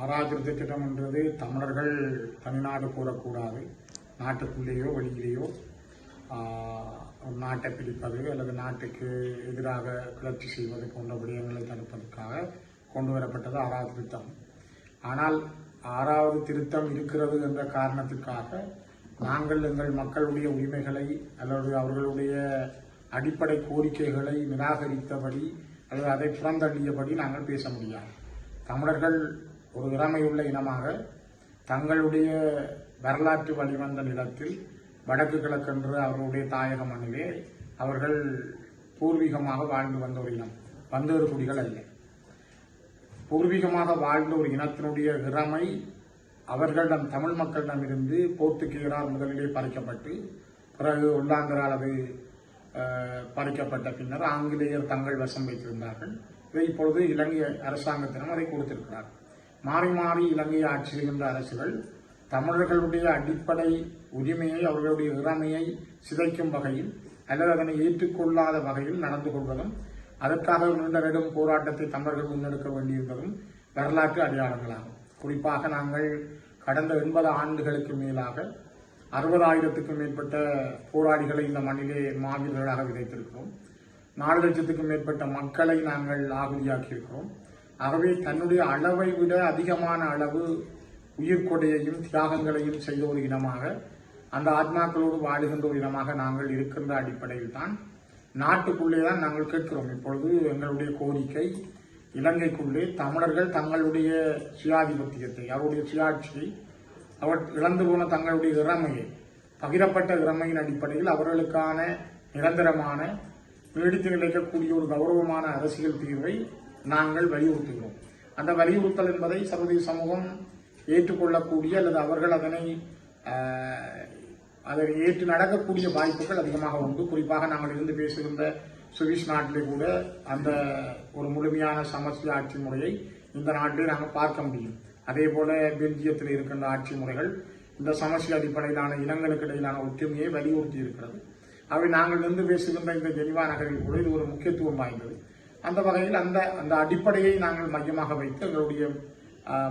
ஆறாவது திட்டம் என்றது தமிழர்கள் தனிநாடு கூறக்கூடாது, நாட்டுக்குள்ளேயோ வெளியிலேயோ ஒரு நாட்டை பிடிப்பது அல்லது நாட்டுக்கு எதிராக கிளர்ச்சி செய்வது போன்ற விடயங்களை தடுப்பதற்காக கொண்டு வரப்பட்டது ஆறாவது திருத்தம். ஆனால் ஆறாவது திருத்தம் இருக்கிறது என்ற காரணத்திற்காக நாங்கள் எங்கள் மக்களுடைய உரிமைகளை அல்லது அவர்களுடைய அடிப்படை கோரிக்கைகளை நிராகரித்தபடி அல்லது அதை புறந்தள்ளியபடி நாங்கள் பேச முடியாது. தமிழர்கள் ஒரு இறமையுள்ள இனமாக தங்களுடைய வரலாற்று வழிவந்த நிலத்தில் வடக்கு கிழக்கென்று அவர்களுடைய தாயக மண்ணிலே அவர்கள் பூர்வீகமாக வாழ்ந்து வந்த ஒரு இனம், வந்தொரு குடிகள் அல்ல. பூர்வீகமாக வாழ்ந்த ஒரு இனத்தினுடைய இறமை அவர்களிடம் தமிழ் மக்களிடமிருந்து போர்த்துகீயரால் முதலிலே பறிக்கப்பட்டு பிறகு ஒல்லாந்தரால் அது பறிக்கப்பட்ட பின்னர் ஆங்கிலேயர் தங்கள் வசம் வைத்திருந்தார்கள். இதை இப்பொழுது இலங்கை அரசாங்கத்திடம் அதை கொடுத்திருக்கிறார். மாறி மாறி இலங்கையை ஆட்சி செய்கின்ற அரசுகள் தமிழர்களுடைய அடிப்படை உரிமையை அவர்களுடைய இறமையை சிதைக்கும் வகையில் அல்லது அதனை ஏற்றுக்கொள்ளாத வகையில் நடந்து கொள்வதும் அதற்காக நீண்ட நெடும் போராட்டத்தை தமிழர்கள் முன்னெடுக்க வேண்டியிருந்ததும் வரலாற்று அடையாளங்களாகும். குறிப்பாக நாங்கள் கடந்த 80 ஆண்டுகளுக்கு மேலாக 60,000க்கும் மேற்பட்ட போராளிகளை இந்த மண்ணிலே மாவீரர்களாக விதைத்திருக்கிறோம். 4 லட்சத்துக்கும் மேற்பட்ட மக்களை நாங்கள் ஆகுதியாக்கியிருக்கிறோம். ஆகவே தன்னுடைய அளவை விட அதிகமான அளவு உயிர்கொடையையும் தியாகங்களையும் செய்த ஒரு இனமாக, அந்த ஆத்மாக்களோடு வாழுகின்ற ஒரு இனமாக நாங்கள் இருக்கின்ற அடிப்படையில் தான் நாட்டுக்குள்ளே தான் நாங்கள் கேட்கிறோம். இப்பொழுது எங்களுடைய கோரிக்கை, இலங்கைக்குள்ளே தமிழர்கள் தங்களுடைய சுயாதிபத்தியத்தை, அவருடைய சுயாட்சியை, அவர் இழந்து போன தங்களுடைய இறமையை, பகிரப்பட்ட இறமையின் அடிப்படையில் அவர்களுக்கான நிரந்தரமான நீடித்து நிலைக்கக்கூடிய ஒரு கௌரவமான அரசியல் தீர்வை நாங்கள் வலியுறுத்துகிறோம். அந்த வலியுறுத்தல் என்பதை சர்வதேச சமூகம் ஏற்றுக்கொள்ளக்கூடிய அல்லது அவர்கள் அதனை ஏற்று நடக்கக்கூடிய வாய்ப்புகள் அதிகமாக உண்டு. குறிப்பாக நாங்கள் இருந்து பேசுகின்ற சுவிஸ் நாட்டிலே கூட அந்த ஒரு முழுமையான சமஸ்டி ஆட்சி முறையை இந்த நாட்டிலே நாங்கள் பார்க்க முடியும். அதே போல பெல்ஜியத்தில் இருக்கின்ற ஆட்சி முறைகள் இந்த சமஸ்டி அடிப்படையிலான இனங்களுக்கு இடையிலான ஒற்றுமையை வலியுறுத்தி இருக்கிறது. அவை நாங்கள் இருந்து பேசுகின்ற இந்த ஜெனிவா நகரில் கூட இது ஒரு முக்கியத்துவம் வாய்ந்தது. அந்த வகையில் அந்த அடிப்படையை நாங்கள் மையமாக வைத்து எங்களுடைய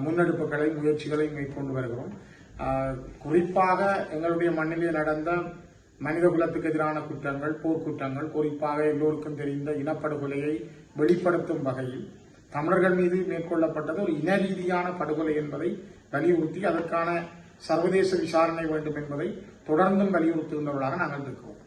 முன்னெடுப்புகளை முயற்சிகளை மேற்கொண்டு வருகிறோம். குறிப்பாக எங்களுடைய மண்ணிலே நடந்த மனித குலத்துக்கு எதிரான குற்றங்கள், போர்க்குற்றங்கள், குறிப்பாக எல்லோருக்கும் தெரிந்த இனப்படுகொலையை வெளிப்படுத்தும் வகையில் தமிழர்கள் மீது மேற்கொள்ளப்பட்டது ஒரு இன ரீதியான படுகொலை என்பதை வலியுறுத்தி அதற்கான சர்வதேச விசாரணை வேண்டும் என்பதை தொடர்ந்தும் வலியுறுத்துகின்றவர்களாக நாங்கள் இருக்கிறோம்.